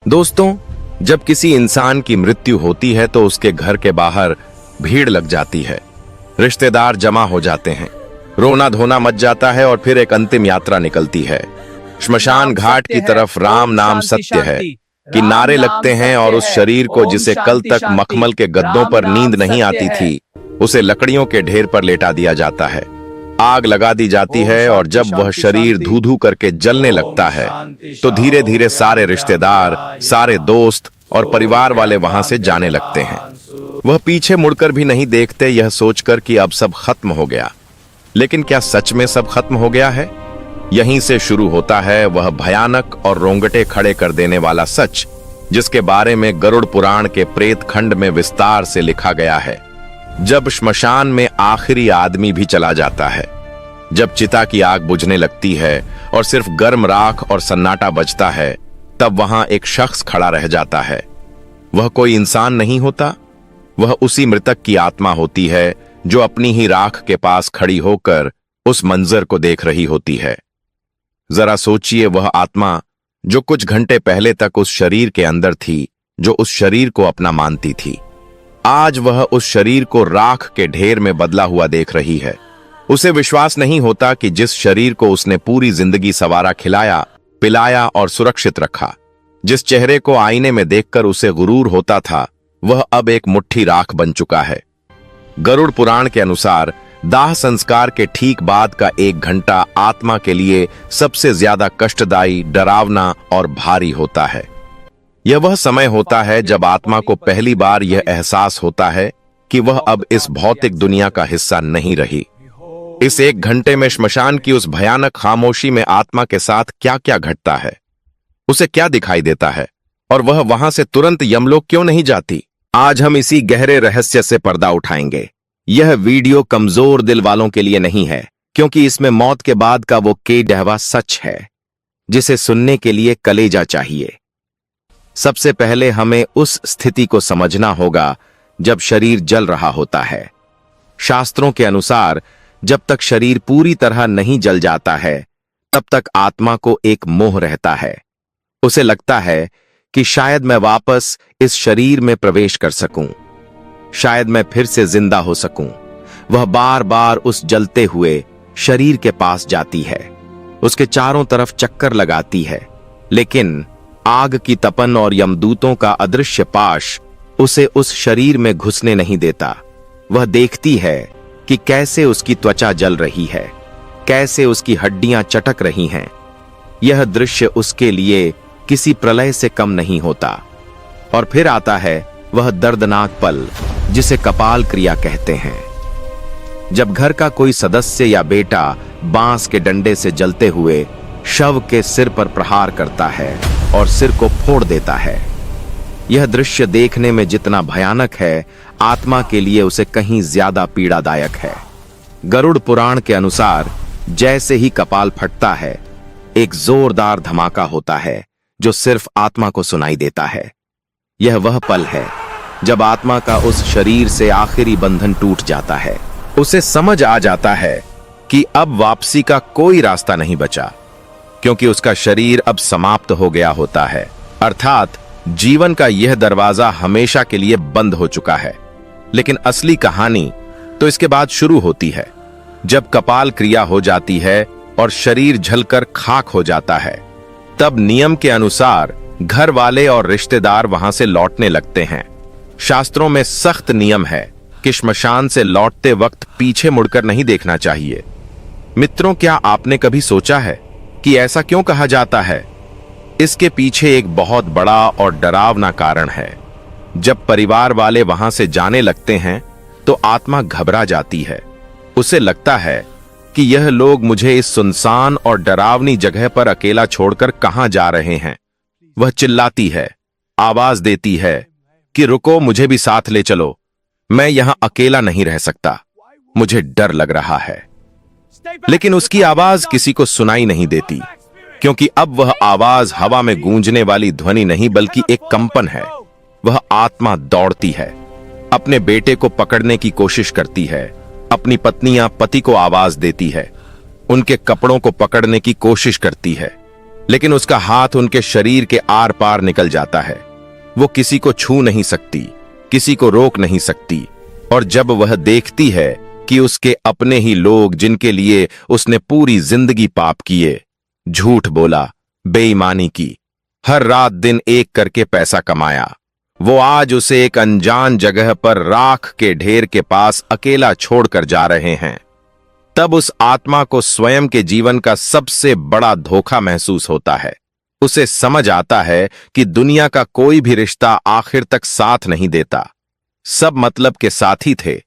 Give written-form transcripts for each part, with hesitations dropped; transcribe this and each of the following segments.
दोस्तों, जब किसी इंसान की मृत्यु होती है तो उसके घर के बाहर भीड़ लग जाती है। रिश्तेदार जमा हो जाते हैं, रोना धोना मच जाता है और फिर एक अंतिम यात्रा निकलती है। श्मशान घाट की तरफ राम नाम सत्य है कि नारे लगते हैं और उस शरीर को जिसे कल तक मखमल के गद्दों पर नींद नहीं आती थी, उसे लकड़ियों के ढेर पर लेटा दिया जाता है। आग लगा दी जाती है और जब वह शरीर धू धू करके जलने लगता है तो धीरे धीरे सारे रिश्तेदार, सारे दोस्त और परिवार वाले वहां से जाने लगते हैं। वह पीछे मुड़कर भी नहीं देखते, यह सोचकर कि अब सब खत्म हो गया। लेकिन क्या सच में सब खत्म हो गया है? यहीं से शुरू होता है वह भयानक और रोंगटे खड़े कर देने वाला सच, जिसके बारे में गरुड़ पुराण के प्रेत खंड में विस्तार से लिखा गया है। जब श्मशान में आखिरी आदमी भी चला जाता है, जब चिता की आग बुझने लगती है और सिर्फ गर्म राख और सन्नाटा बचता है, तब वहां एक शख्स खड़ा रह जाता है। वह कोई इंसान नहीं होता, वह उसी मृतक की आत्मा होती है जो अपनी ही राख के पास खड़ी होकर उस मंजर को देख रही होती है। जरा सोचिए, वह आत्मा जो कुछ घंटे पहले तक उस शरीर के अंदर थी, जो उस शरीर को अपना मानती थी, आज वह उस शरीर को राख के ढेर में बदला हुआ देख रही है। उसे विश्वास नहीं होता कि जिस शरीर को उसने पूरी जिंदगी संवारा, खिलाया, पिलाया और सुरक्षित रखा, जिस चेहरे को आईने में देखकर उसे गुरूर होता था, वह अब एक मुट्ठी राख बन चुका है। गरुड़ पुराण के अनुसार दाह संस्कार के ठीक बाद का 1 घंटा आत्मा के लिए सबसे ज्यादा कष्टदायी, डरावना और भारी होता है। यह वह समय होता है जब आत्मा को पहली बार यह एहसास होता है कि वह अब इस भौतिक दुनिया का हिस्सा नहीं रही। इस 1 घंटे में श्मशान की उस भयानक खामोशी में आत्मा के साथ क्या क्या घटता है, उसे क्या दिखाई देता है और वह वहां से तुरंत यमलोक क्यों नहीं जाती? आज हम इसी गहरे रहस्य से पर्दा उठाएंगे। यह वीडियो कमजोर दिल वालों के लिए नहीं है, क्योंकि इसमें मौत के बाद का वो केडहवा सच है जिसे सुनने के लिए कलेजा चाहिए। सबसे पहले हमें उस स्थिति को समझना होगा जब शरीर जल रहा होता है। शास्त्रों के अनुसार जब तक शरीर पूरी तरह नहीं जल जाता है, तब तक आत्मा को एक मोह रहता है। उसे लगता है कि शायद मैं वापस इस शरीर में प्रवेश कर सकूं, शायद मैं फिर से जिंदा हो सकूं। वह बार बार उस जलते हुए शरीर के पास जाती है, उसके चारों तरफ चक्कर लगाती है, लेकिन आग की तपन और यमदूतों का अदृश्य पाश उसे उस शरीर में घुसने नहीं देता। वह देखती है कि कैसे उसकी त्वचा जल रही है, कैसे उसकी हड्डियां चटक रही हैं। यह दृश्य उसके लिए किसी प्रलय से कम नहीं होता। और फिर आता है वह दर्दनाक पल जिसे कपाल क्रिया कहते हैं, जब घर का कोई सदस्य या बेटा बांस के डंडे से जलते हुए शव के सिर पर प्रहार करता है और सिर को फोड़ देता है। यह दृश्य देखने में जितना भयानक है, आत्मा के लिए उसे कहीं ज्यादा पीड़ादायक है। गरुड़ पुराण के अनुसार जैसे ही कपाल फटता है, एक जोरदार धमाका होता है जो सिर्फ आत्मा को सुनाई देता है। यह वह पल है जब आत्मा का उस शरीर से आखिरी बंधन टूट जाता है। उसे समझ आ जाता है कि अब वापसी का कोई रास्ता नहीं बचा, क्योंकि उसका शरीर अब समाप्त हो गया होता है। अर्थात जीवन का यह दरवाजा हमेशा के लिए बंद हो चुका है। लेकिन असली कहानी तो इसके बाद शुरू होती है, जब कपाल क्रिया हो जाती है और शरीर जलकर खाक हो जाता है। तब नियम के अनुसार घर वाले और रिश्तेदार वहां से लौटने लगते हैं। शास्त्रों में सख्त नियम है कि श्मशान से लौटते वक्त पीछे मुड़कर नहीं देखना चाहिए। मित्रों, क्या आपने कभी सोचा है कि ऐसा क्यों कहा जाता है? इसके पीछे एक बहुत बड़ा और डरावना कारण है। जब परिवार वाले वहां से जाने लगते हैं तो आत्मा घबरा जाती है। उसे लगता है कि यह लोग मुझे इस सुनसान और डरावनी जगह पर अकेला छोड़कर कहां जा रहे हैं। वह चिल्लाती है, आवाज देती है कि रुको, मुझे भी साथ ले चलो, मैं यहां अकेला नहीं रह सकता, मुझे डर लग रहा है। लेकिन उसकी आवाज किसी को सुनाई नहीं देती, क्योंकि अब वह आवाज हवा में गूंजने वाली ध्वनि नहीं बल्कि एक कंपन है। वह आत्मा दौड़ती है, अपने बेटे को पकड़ने की कोशिश करती है, अपनी पत्नी या पति को आवाज देती है, उनके कपड़ों को पकड़ने की कोशिश करती है, लेकिन उसका हाथ उनके शरीर के आर पार निकल जाता है। वो किसी को छू नहीं सकती, किसी को रोक नहीं सकती, और जब वह देखती है कि उसके अपने ही लोग, जिनके लिए उसने पूरी जिंदगी पाप किए, झूठ बोला, बेईमानी की, हर रात दिन एक करके पैसा कमाया, वो आज उसे एक अनजान जगह पर राख के ढेर के पास अकेला छोड़कर जा रहे हैं, तब उस आत्मा को स्वयं के जीवन का सबसे बड़ा धोखा महसूस होता है। उसे समझ आता है कि दुनिया का कोई भी रिश्ता आखिर तक साथ नहीं देता, सब मतलब के साथी थे।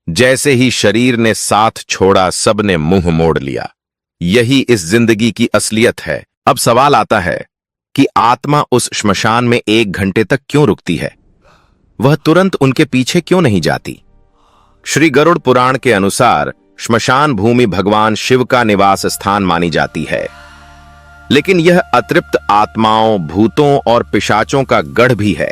जैसे ही शरीर ने साथ छोड़ा, सबने मुंह मोड़ लिया। यही इस जिंदगी की असलियत है। अब सवाल आता है कि आत्मा उस श्मशान में 1 घंटे तक क्यों रुकती है? वह तुरंत उनके पीछे क्यों नहीं जाती? श्री गरुड़ पुराण के अनुसार श्मशान भूमि भगवान शिव का निवास स्थान मानी जाती है, लेकिन यह अतृप्त आत्माओं, भूतों और पिशाचों का गढ़ भी है।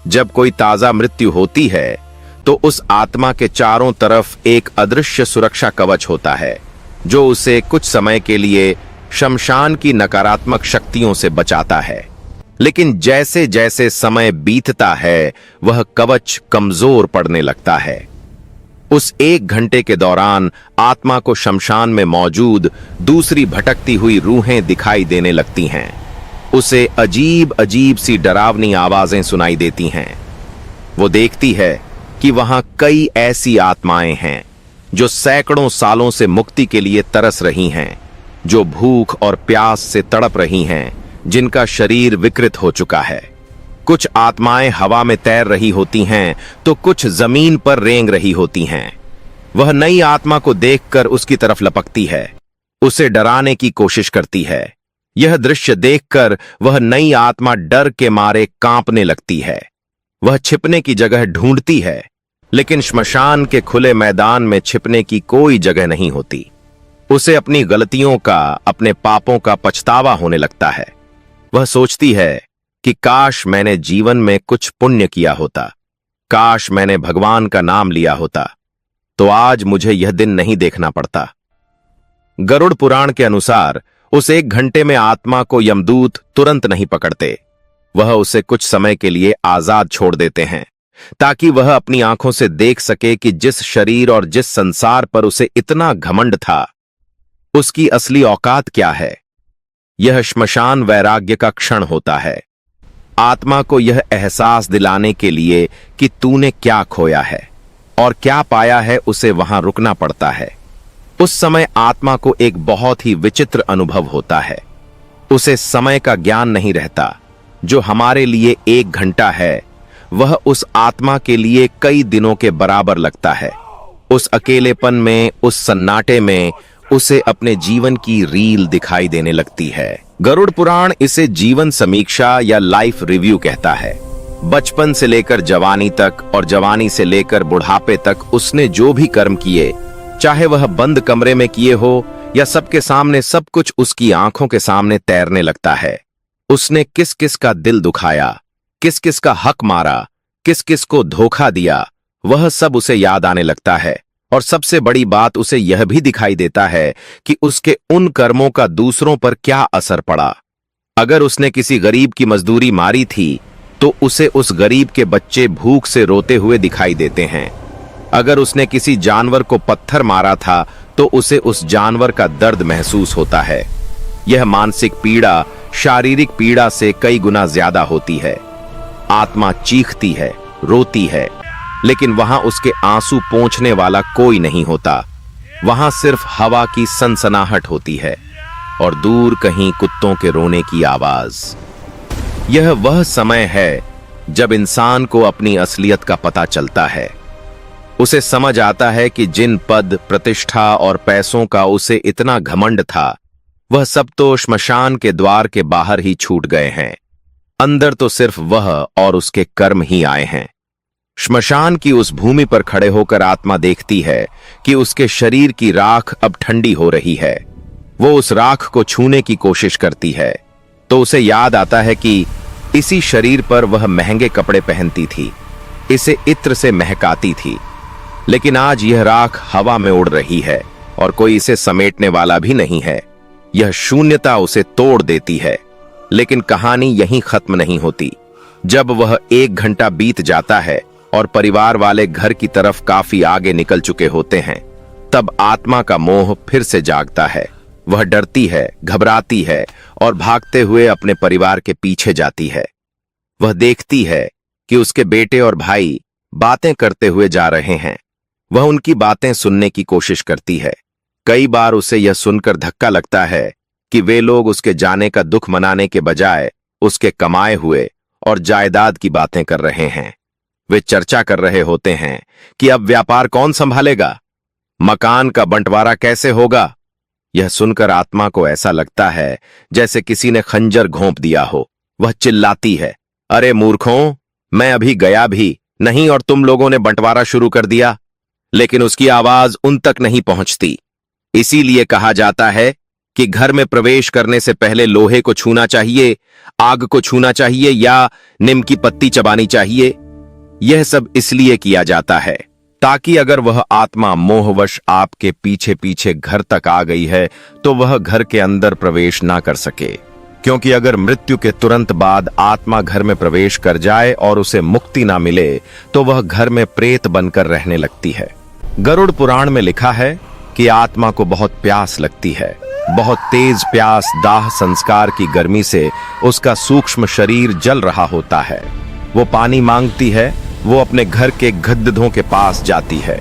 जब कोई ताजा मृत्यु होती है तो उस आत्मा के चारों तरफ एक अदृश्य सुरक्षा कवच होता है, जो उसे कुछ समय के लिए शमशान की नकारात्मक शक्तियों से बचाता है। लेकिन जैसे जैसे समय बीतता है, वह कवच कमजोर पड़ने लगता है। उस 1 घंटे के दौरान आत्मा को शमशान में मौजूद दूसरी भटकती हुई रूहें दिखाई देने लगती हैं। उसे अजीब अजीब सी डरावनी आवाजें सुनाई देती हैं। वो देखती है कि वहां कई ऐसी आत्माएं हैं जो सैकड़ों सालों से मुक्ति के लिए तरस रही हैं, जो भूख और प्यास से तड़प रही हैं, जिनका शरीर विकृत हो चुका है। कुछ आत्माएं हवा में तैर रही होती हैं तो कुछ जमीन पर रेंग रही होती हैं। वह नई आत्मा को देखकर उसकी तरफ लपकती है, उसे डराने की कोशिश करती है। यह दृश्य देखकर वह नई आत्मा डर के मारे कांपने लगती है। वह छिपने की जगह ढूंढती है, लेकिन श्मशान के खुले मैदान में छिपने की कोई जगह नहीं होती। उसे अपनी गलतियों का, अपने पापों का पछतावा होने लगता है। वह सोचती है कि काश मैंने जीवन में कुछ पुण्य किया होता, काश मैंने भगवान का नाम लिया होता, तो आज मुझे यह दिन नहीं देखना पड़ता। गरुड़ पुराण के अनुसार उस 1 घंटे में आत्मा को यमदूत तुरंत नहीं पकड़ते। वह उसे कुछ समय के लिए आजाद छोड़ देते हैं, ताकि वह अपनी आंखों से देख सके कि जिस शरीर और जिस संसार पर उसे इतना घमंड था, उसकी असली औकात क्या है। यह श्मशान वैराग्य का क्षण होता है, आत्मा को यह एहसास दिलाने के लिए कि तूने क्या खोया है और क्या पाया है। उसे वहां रुकना पड़ता है। उस समय आत्मा को एक बहुत ही विचित्र अनुभव होता है। उसे समय का ज्ञान नहीं रहता। जो हमारे लिए 1 घंटा है, वह उस आत्मा के लिए कई दिनों के बराबर लगता है। उस अकेलेपन में, उस सन्नाटे में उसे अपने जीवन की रील दिखाई देने लगती है। गरुड़ पुराण इसे जीवन समीक्षा या लाइफ रिव्यू कहता है। बचपन से लेकर जवानी तक और जवानी से लेकर बुढ़ापे तक उसने जो भी कर्म किए, चाहे वह बंद कमरे में किए हो या सबके सामने, सब कुछ उसकी आंखों के सामने तैरने लगता है। उसने किस किस का दिल दुखाया, किस किस का हक मारा, किस किस को धोखा दिया, वह सब उसे याद आने लगता है। और सबसे बड़ी बात, उसे यह भी दिखाई देता है कि उसके उन कर्मों का दूसरों पर क्या असर पड़ा। अगर उसने किसी गरीब की मजदूरी मारी थी तो उसे उस गरीब के बच्चे भूख से रोते हुए दिखाई देते हैं। अगर उसने किसी जानवर को पत्थर मारा था तो उसे उस जानवर का दर्द महसूस होता है। यह मानसिक पीड़ा शारीरिक पीड़ा से कई गुना ज्यादा होती है। आत्मा चीखती है, रोती है, लेकिन वहां उसके आंसू पोंछने वाला कोई नहीं होता। वहां सिर्फ हवा की सनसनाहट होती है और दूर कहीं कुत्तों के रोने की आवाज। यह वह समय है जब इंसान को अपनी असलियत का पता चलता है। उसे समझ आता है कि जिन पद, प्रतिष्ठा और पैसों का उसे इतना घमंड था, वह सब तो श्मशान के द्वार के बाहर ही छूट गए हैं। अंदर तो सिर्फ वह और उसके कर्म ही आए हैं। श्मशान की उस भूमि पर खड़े होकर आत्मा देखती है कि उसके शरीर की राख अब ठंडी हो रही है। वो उस राख को छूने की कोशिश करती है तो उसे याद आता है कि इसी शरीर पर वह महंगे कपड़े पहनती थी, इसे इत्र से महकाती थी, लेकिन आज यह राख हवा में उड़ रही है और कोई इसे समेटने वाला भी नहीं है। यह शून्यता उसे तोड़ देती है। लेकिन कहानी यहीं खत्म नहीं होती। जब वह 1 घंटा बीत जाता है और परिवार वाले घर की तरफ काफी आगे निकल चुके होते हैं, तब आत्मा का मोह फिर से जागता है। वह डरती है, घबराती है और भागते हुए अपने परिवार के पीछे जाती है। वह देखती है कि उसके बेटे और भाई बातें करते हुए जा रहे हैं। वह उनकी बातें सुनने की कोशिश करती है। कई बार उसे यह सुनकर धक्का लगता है कि वे लोग उसके जाने का दुख मनाने के बजाय उसके कमाए हुए और जायदाद की बातें कर रहे हैं। वे चर्चा कर रहे होते हैं कि अब व्यापार कौन संभालेगा, मकान का बंटवारा कैसे होगा। यह सुनकर आत्मा को ऐसा लगता है जैसे किसी ने खंजर घोंप दिया हो। वह चिल्लाती है, अरे मूर्खों, मैं अभी गया भी नहीं और तुम लोगों ने बंटवारा शुरू कर दिया। लेकिन उसकी आवाज उन तक नहीं पहुंचती। इसीलिए कहा जाता है कि घर में प्रवेश करने से पहले लोहे को छूना चाहिए, आग को छूना चाहिए या नीम की पत्ती चबानी चाहिए। यह सब इसलिए किया जाता है ताकि अगर वह आत्मा मोहवश आपके पीछे पीछे घर तक आ गई है तो वह घर के अंदर प्रवेश ना कर सके। क्योंकि अगर मृत्यु के तुरंत बाद आत्मा घर में प्रवेश कर जाए और उसे मुक्ति ना मिले तो वह घर में प्रेत बनकर रहने लगती है। गरुड़ पुराण में लिखा है कि आत्मा को बहुत प्यास लगती है। बहुत तेज प्यास, दाह संस्कार की गर्मी से उसका सूक्ष्म शरीर जल रहा होता है। वो पानी मांगती है। वो अपने घर के गद्दों के पास जाती है।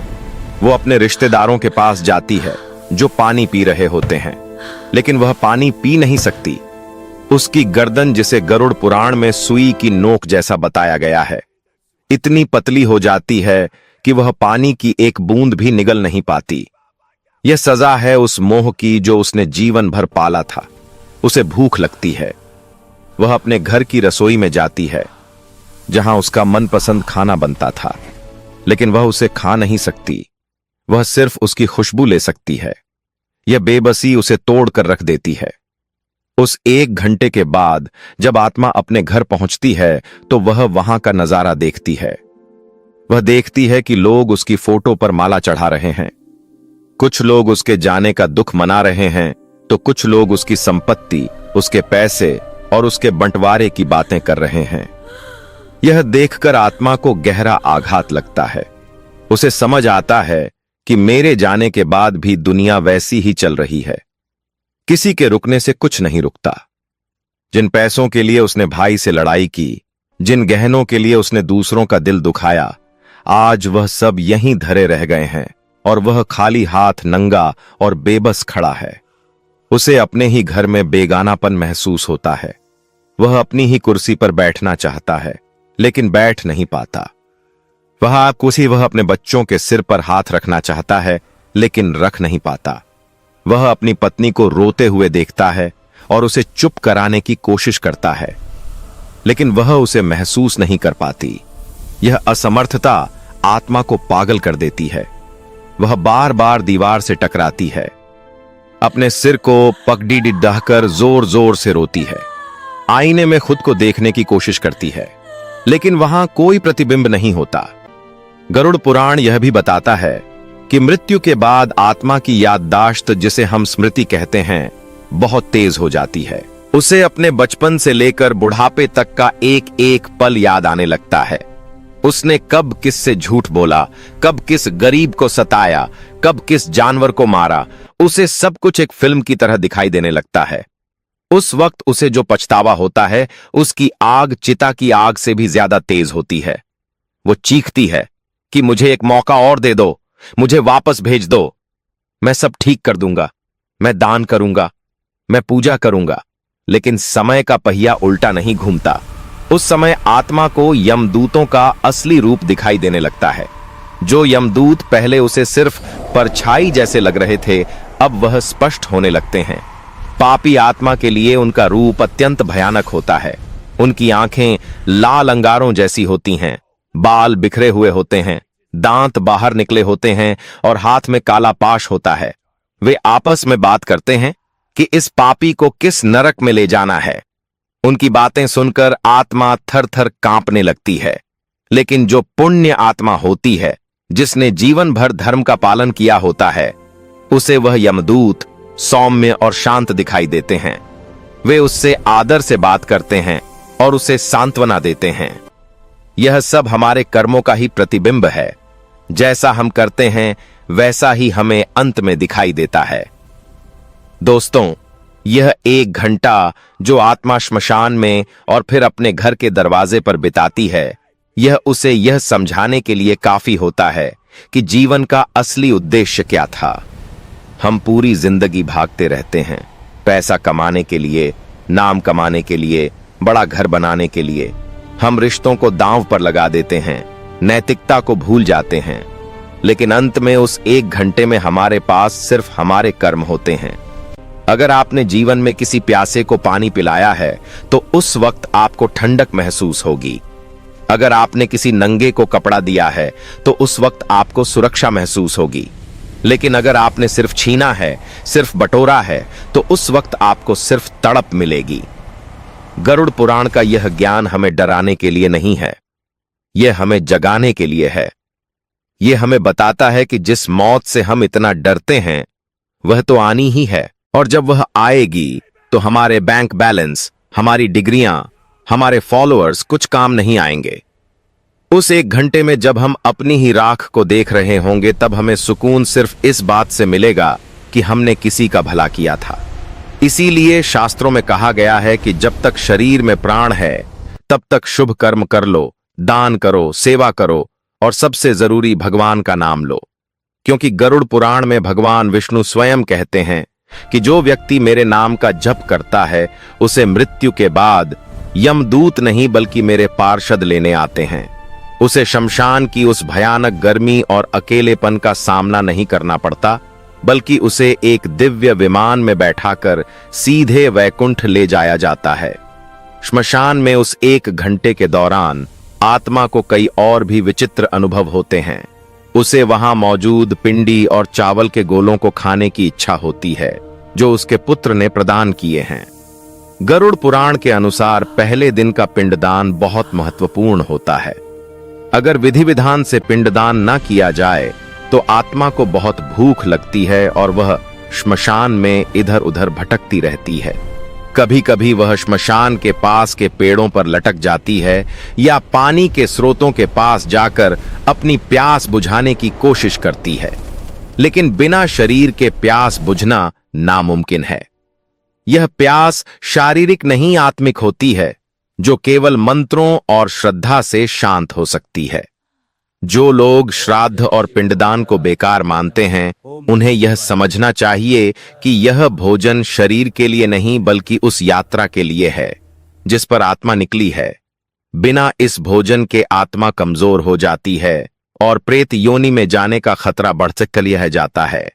वो अपने रिश्तेदारों के पास जाती है जो पानी पी रहे होते हैं, लेकिन वह पानी पी नहीं सकती। उसकी गर्दन, जिसे गरुड़ पुराण में सुई की नोक जैसा बताया गया है, इतनी पतली हो जाती है कि वह पानी की एक बूंद भी निगल नहीं पाती। यह सजा है उस मोह की जो उसने जीवन भर पाला था। उसे भूख लगती है। वह अपने घर की रसोई में जाती है जहां उसका मनपसंद खाना बनता था, लेकिन वह उसे खा नहीं सकती। वह सिर्फ उसकी खुशबू ले सकती है। यह बेबसी उसे तोड़ कर रख देती है। उस 1 घंटे के बाद जब आत्मा अपने घर पहुंचती है तो वह वहां का नजारा देखती है। वह देखती है कि लोग उसकी फोटो पर माला चढ़ा रहे हैं। कुछ लोग उसके जाने का दुख मना रहे हैं तो कुछ लोग उसकी संपत्ति, उसके पैसे और उसके बंटवारे की बातें कर रहे हैं। यह देखकर आत्मा को गहरा आघात लगता है। उसे समझ आता है कि मेरे जाने के बाद भी दुनिया वैसी ही चल रही है। किसी के रुकने से कुछ नहीं रुकता। जिन पैसों के लिए उसने भाई से लड़ाई की, जिन गहनों के लिए उसने दूसरों का दिल दुखाया, आज वह सब यहीं धरे रह गए हैं और वह खाली हाथ, नंगा और बेबस खड़ा है। उसे अपने ही घर में बेगानापन महसूस होता है। वह अपनी ही कुर्सी पर बैठना चाहता है, लेकिन बैठ नहीं पाता। वह अपने बच्चों के सिर पर हाथ रखना चाहता है, लेकिन रख नहीं पाता। वह अपनी पत्नी को रोते हुए देखता है और उसे चुप कराने की कोशिश करता है, लेकिन वह उसे महसूस नहीं कर पाती। यह असमर्थता आत्मा को पागल कर देती है। वह बार बार दीवार से टकराती है। अपने सिर को पगड़ी डिड्डाकर जोर जोर से रोती है। आईने में खुद को देखने की कोशिश करती है, लेकिन वहां कोई प्रतिबिंब नहीं होता। गरुड़ पुराण यह भी बताता है कि मृत्यु के बाद आत्मा की याददाश्त, जिसे हम स्मृति कहते हैं, बहुत तेज हो जाती है। उसे अपने बचपन से लेकर बुढ़ापे तक का एक एक पल याद आने लगता है। उसने कब किससे झूठ बोला, कब किस गरीब को सताया, कब किस जानवर को मारा, उसे सब कुछ एक फिल्म की तरह दिखाई देने लगता है। उस वक्त उसे जो पछतावा होता है, उसकी आग चिता की आग से भी ज्यादा तेज होती है। वो चीखती है कि मुझे एक मौका और दे दो, मुझे वापस भेज दो। मैं सब ठीक कर दूंगा, मैं दान करूंगा, मैं पूजा करूंगा। लेकिन समय का पहिया उल्टा नहीं घूमता। उस समय आत्मा को यमदूतों का असली रूप दिखाई देने लगता है। जो यमदूत पहले उसे सिर्फ परछाई जैसे लग रहे थे, अब वह स्पष्ट होने लगते हैं। पापी आत्मा के लिए उनका रूप अत्यंत भयानक होता है। उनकी आंखें लाल अंगारों जैसी होती हैं, बाल बिखरे हुए होते हैं, दांत बाहर निकले होते हैं और हाथ में काला पाश होता है। वे आपस में बात करते हैं कि इस पापी को किस नरक में ले जाना है। उनकी बातें सुनकर आत्मा थर थर कांपने लगती है। लेकिन जो पुण्य आत्मा होती है, जिसने जीवन भर धर्म का पालन किया होता है, उसे वह यमदूत सौम्य और शांत दिखाई देते हैं। वे उससे आदर से बात करते हैं और उसे सांत्वना देते हैं। यह सब हमारे कर्मों का ही प्रतिबिंब है। जैसा हम करते हैं वैसा ही हमें अंत में दिखाई देता है। दोस्तों, यह 1 घंटा जो आत्मा श्मशान में और फिर अपने घर के दरवाजे पर बिताती है, यह उसे यह समझाने के लिए काफी होता है कि जीवन का असली उद्देश्य क्या था। हम पूरी जिंदगी भागते रहते हैं, पैसा कमाने के लिए, नाम कमाने के लिए, बड़ा घर बनाने के लिए। हम रिश्तों को दांव पर लगा देते हैं, नैतिकता को भूल जाते हैं, लेकिन अंत में उस 1 घंटे में हमारे पास सिर्फ हमारे कर्म होते हैं। अगर आपने जीवन में किसी प्यासे को पानी पिलाया है तो उस वक्त आपको ठंडक महसूस होगी। अगर आपने किसी नंगे को कपड़ा दिया है तो उस वक्त आपको सुरक्षा महसूस होगी। लेकिन अगर आपने सिर्फ छीना है, सिर्फ बटोरा है, तो उस वक्त आपको सिर्फ तड़प मिलेगी। गरुड़ पुराण का यह ज्ञान हमें डराने के लिए नहीं है, यह हमें जगाने के लिए है। यह हमें बताता है कि जिस मौत से हम इतना डरते हैं वह तो आनी ही है, और जब वह आएगी तो हमारे बैंक बैलेंस, हमारी डिग्रियां, हमारे फॉलोअर्स कुछ काम नहीं आएंगे। उस 1 घंटे में जब हम अपनी ही राख को देख रहे होंगे तब हमें सुकून सिर्फ इस बात से मिलेगा कि हमने किसी का भला किया था। इसीलिए शास्त्रों में कहा गया है कि जब तक शरीर में प्राण है तब तक शुभ कर्म कर लो, दान करो, सेवा करो और सबसे जरूरी भगवान का नाम लो। क्योंकि गरुड़ पुराण में भगवान विष्णु स्वयं कहते हैं कि जो व्यक्ति मेरे नाम का जप करता है उसे मृत्यु के बाद यमदूत नहीं बल्कि मेरे पार्षद लेने आते हैं। उसे शमशान की उस भयानक गर्मी और अकेलेपन का सामना नहीं करना पड़ता, बल्कि उसे एक दिव्य विमान में बैठाकर सीधे वैकुंठ ले जाया जाता है। श्मशान में उस 1 घंटे के दौरान आत्मा को कई और भी विचित्र अनुभव होते हैं। उसे वहां मौजूद पिंडी और चावल के गोलों को खाने की इच्छा होती है जो उसके पुत्र ने प्रदान किए हैं। गरुड़ पुराण के अनुसार पहले दिन का पिंडदान बहुत महत्वपूर्ण होता है। अगर विधि विधान से पिंडदान न किया जाए तो आत्मा को बहुत भूख लगती है और वह श्मशान में इधर उधर भटकती रहती है। कभी कभी वह श्मशान के पास के पेड़ों पर लटक जाती है या पानी के स्रोतों के पास जाकर अपनी प्यास बुझाने की कोशिश करती है, लेकिन बिना शरीर के प्यास बुझना नामुमकिन है। यह प्यास शारीरिक नहीं आत्मिक होती है, जो केवल मंत्रों और श्रद्धा से शांत हो सकती है। जो लोग श्राद्ध और पिंडदान को बेकार मानते हैं उन्हें यह समझना चाहिए कि यह भोजन शरीर के लिए नहीं बल्कि उस यात्रा के लिए है जिस पर आत्मा निकली है। बिना इस भोजन के आत्मा कमजोर हो जाती है और प्रेत योनि में जाने का खतरा बढ़ चल जाता है।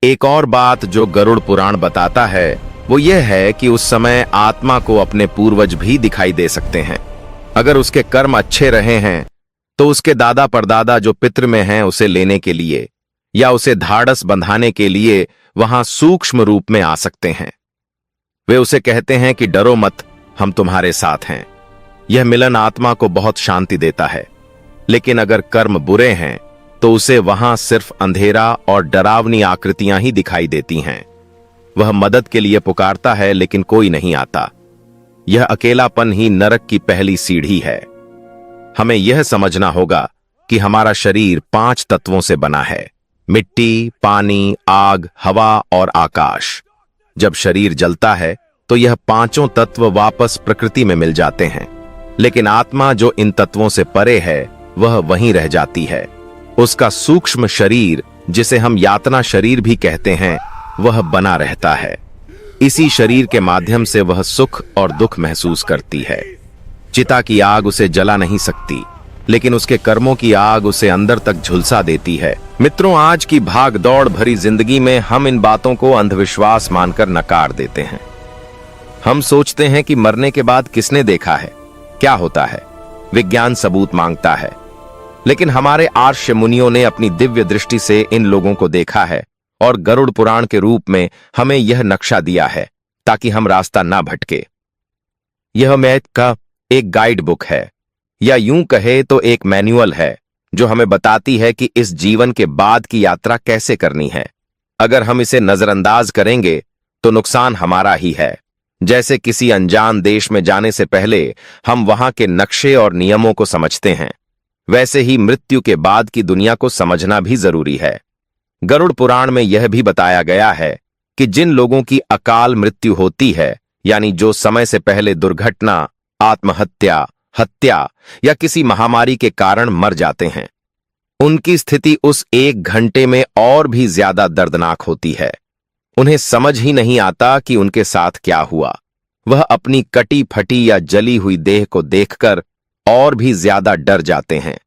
एक और बात जो गरुड़ पुराण बताता है वो यह है कि उस समय आत्मा को अपने पूर्वज भी दिखाई दे सकते हैं। अगर उसके कर्म अच्छे रहे हैं तो उसके दादा परदादा जो पितृ में हैं उसे लेने के लिए या उसे धाड़स बंधाने के लिए वहां सूक्ष्म रूप में आ सकते हैं। वे उसे कहते हैं कि डरो मत, हम तुम्हारे साथ हैं। यह मिलन आत्मा को बहुत शांति देता है। लेकिन अगर कर्म बुरे हैं तो उसे वहां सिर्फ अंधेरा और डरावनी आकृतियां ही दिखाई देती हैं। वह मदद के लिए पुकारता है लेकिन कोई नहीं आता। यह अकेलापन ही नरक की पहली सीढ़ी है। हमें यह समझना होगा कि हमारा शरीर 5 तत्वों से बना है: मिट्टी, पानी, आग, हवा और आकाश। जब शरीर जलता है तो यह 5 तत्व वापस प्रकृति में मिल जाते हैं, लेकिन आत्मा जो इन तत्वों से परे है वह वहीं रह जाती है। उसका सूक्ष्म शरीर, जिसे हम यातना शरीर भी कहते हैं, वह बना रहता है। इसी शरीर के माध्यम से वह सुख और दुख महसूस करती है। चिता की आग उसे जला नहीं सकती, लेकिन उसके कर्मों की आग उसे अंदर तक झुलसा देती है। मित्रों, आज की भाग दौड़ भरी जिंदगी में हम इन बातों को अंधविश्वास मानकर नकार देते हैं। हम सोचते हैं कि मरने के बाद किसने देखा है, क्या होता है, विज्ञान सबूत मांगता है। लेकिन हमारे आर्ष मुनियों ने अपनी दिव्य दृष्टि से इन लोगों को देखा है और गरुड़ पुराण के रूप में हमें यह नक्शा दिया है ताकि हम रास्ता ना भटके। यह मैथ का एक गाइड बुक है, या यूं कहे तो एक मैनुअल है जो हमें बताती है कि इस जीवन के बाद की यात्रा कैसे करनी है। अगर हम इसे नजरअंदाज करेंगे तो नुकसान हमारा ही है। जैसे किसी अनजान देश में जाने से पहले हम वहां के नक्शे और नियमों को समझते हैं, वैसे ही मृत्यु के बाद की दुनिया को समझना भी जरूरी है। गरुड़ पुराण में यह भी बताया गया है कि जिन लोगों की अकाल मृत्यु होती है, यानी जो समय से पहले दुर्घटना, आत्महत्या, हत्या या किसी महामारी के कारण मर जाते हैं, उनकी स्थिति उस 1 घंटे में और भी ज्यादा दर्दनाक होती है। उन्हें समझ ही नहीं आता कि उनके साथ क्या हुआ। वह अपनी कटी फटी या जली हुई देह को देखकर और भी ज्यादा डर जाते हैं।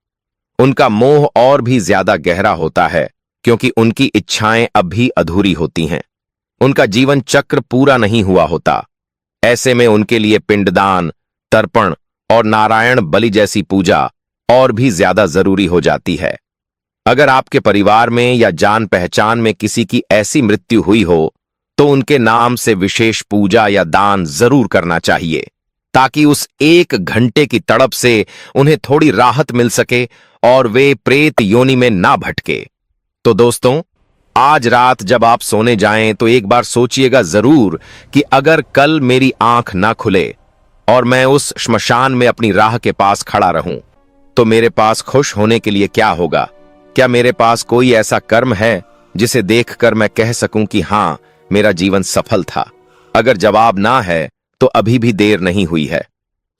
उनका मोह और भी ज्यादा गहरा होता है, क्योंकि उनकी इच्छाएं अब भी अधूरी होती हैं। उनका जीवन चक्र पूरा नहीं हुआ होता। ऐसे में उनके लिए पिंडदान, तर्पण और नारायण बलि जैसी पूजा और भी ज्यादा जरूरी हो जाती है। अगर आपके परिवार में या जान पहचान में किसी की ऐसी मृत्यु हुई हो, तो उनके नाम से विशेष पूजा या दान जरूर करना चाहिए, ताकि उस 1 घंटे की तड़प से उन्हें थोड़ी राहत मिल सके और वे प्रेत योनि में ना भटके। तो दोस्तों, आज रात जब आप सोने जाएं तो एक बार सोचिएगा जरूर कि अगर कल मेरी आंख ना खुले और मैं उस श्मशान में अपनी राह के पास खड़ा रहूं, तो मेरे पास खुश होने के लिए क्या होगा? क्या मेरे पास कोई ऐसा कर्म है जिसे देखकर मैं कह सकूं कि हां, मेरा जीवन सफल था? अगर जवाब ना है तो अभी भी देर नहीं हुई है।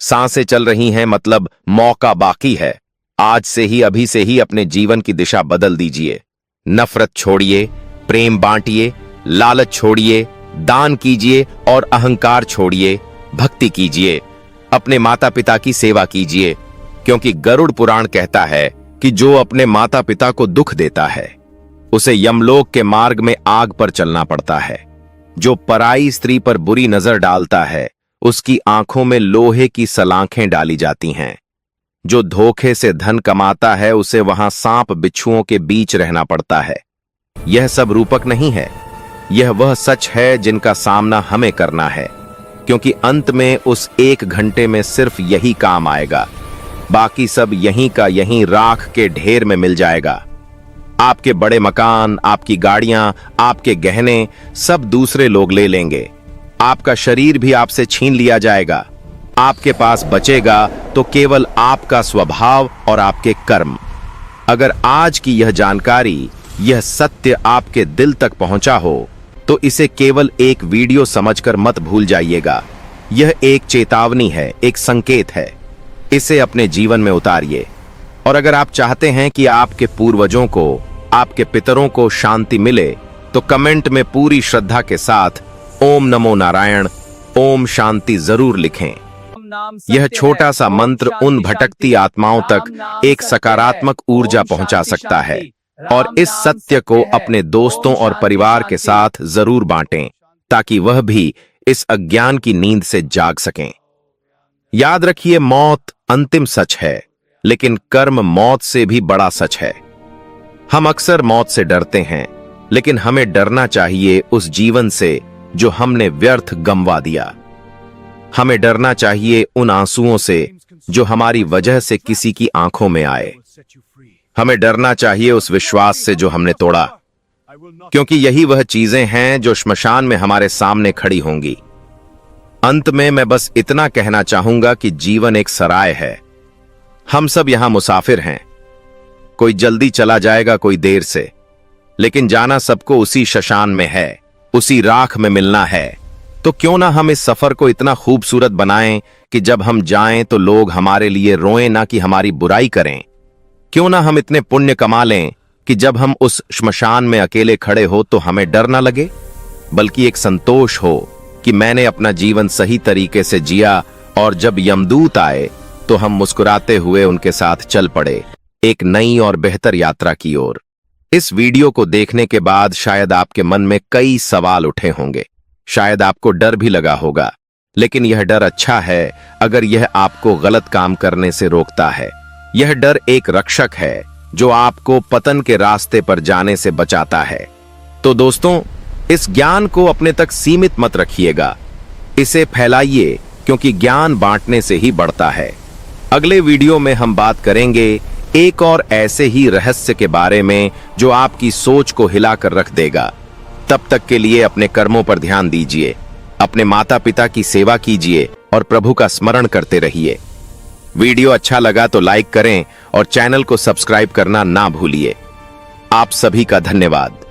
सांसें चल रही हैं, मतलब मौका बाकी है। आज से ही, अभी से ही अपने जीवन की दिशा बदल दीजिए। नफरत छोड़िए, प्रेम बांटिए, लालच छोड़िए, दान कीजिए और अहंकार छोड़िए, भक्ति कीजिए। अपने माता पिता की सेवा कीजिए, क्योंकि गरुड़ पुराण कहता है कि जो अपने माता पिता को दुख देता है, उसे यमलोक के मार्ग में आग पर चलना पड़ता है। जो पराई स्त्री पर बुरी नजर डालता है, उसकी आंखों में लोहे की सलाखें डाली जाती हैं। जो धोखे से धन कमाता है, उसे वहां सांप बिच्छुओं के बीच रहना पड़ता है। यह सब रूपक नहीं है, यह वह सच है जिनका सामना हमें करना है, क्योंकि अंत में उस 1 घंटे में सिर्फ यही काम आएगा। बाकी सब यहीं का यहीं राख के ढेर में मिल जाएगा। आपके बड़े मकान, आपकी गाड़ियां, आपके गहने सब दूसरे लोग ले लेंगे। आपका शरीर भी आपसे छीन लिया जाएगा। आपके पास बचेगा तो केवल आपका स्वभाव और आपके कर्म। अगर आज की यह जानकारी, यह सत्य आपके दिल तक पहुंचा हो, तो इसे केवल एक वीडियो समझकर मत भूल जाइएगा। यह एक चेतावनी है, एक संकेत है। इसे अपने जीवन में उतारिए। और अगर आप चाहते हैं कि आपके पूर्वजों को, आपके पितरों को शांति मिले, तो कमेंट में पूरी श्रद्धा के साथ ओम नमो नारायण, ओम शांति जरूर लिखें। यह छोटा सा मंत्र उन भटकती आत्माओं तक एक सकारात्मक ऊर्जा पहुंचा सकता है। और इस सत्य को अपने दोस्तों और परिवार के साथ जरूर बांटें, ताकि वह भी इस अज्ञान की नींद से जाग सकें। याद रखिए, मौत अंतिम सच है, लेकिन कर्म मौत से भी बड़ा सच है। हम अक्सर मौत से डरते हैं, लेकिन हमें डरना चाहिए उस जीवन से जो हमने व्यर्थ गंवा दिया। हमें डरना चाहिए उन आंसुओं से जो हमारी वजह से किसी की आंखों में आए। हमें डरना चाहिए उस विश्वास से जो हमने तोड़ा, क्योंकि यही वह चीजें हैं जो श्मशान में हमारे सामने खड़ी होंगी। अंत में मैं बस इतना कहना चाहूंगा कि जीवन एक सराय है। हम सब यहां मुसाफिर हैं। कोई जल्दी चला जाएगा, कोई देर से, लेकिन जाना सबको उसी शशान में है, उसी राख में मिलना है। तो क्यों ना हम इस सफर को इतना खूबसूरत बनाएं कि जब हम जाएं तो लोग हमारे लिए रोएं, ना कि हमारी बुराई करें। क्यों ना हम इतने पुण्य कमा लें कि जब हम उस श्मशान में अकेले खड़े हो तो हमें डर ना लगे, बल्कि एक संतोष हो कि मैंने अपना जीवन सही तरीके से जिया, और जब यमदूत आए तो हम मुस्कुराते हुए उनके साथ चल पड़े एक नई और बेहतर यात्रा की ओर। इस वीडियो को देखने के बाद शायद आपके मन में कई सवाल उठे होंगे, शायद आपको डर भी लगा होगा, लेकिन यह डर अच्छा है अगर यह आपको गलत काम करने से रोकता है। यह डर एक रक्षक है जो आपको पतन के रास्ते पर जाने से बचाता है। तो दोस्तों, इस ज्ञान को अपने तक सीमित मत रखिएगा, इसे फैलाइए, क्योंकि ज्ञान बांटने से ही बढ़ता है। अगले वीडियो में हम बात करेंगे एक और ऐसे ही रहस्य के बारे में जो आपकी सोच को हिलाकर रख देगा। तब तक के लिए अपने कर्मों पर ध्यान दीजिए, अपने माता पिता की सेवा कीजिए और प्रभु का स्मरण करते रहिए। वीडियो अच्छा लगा तो लाइक करें और चैनल को सब्सक्राइब करना ना भूलिए। आप सभी का धन्यवाद।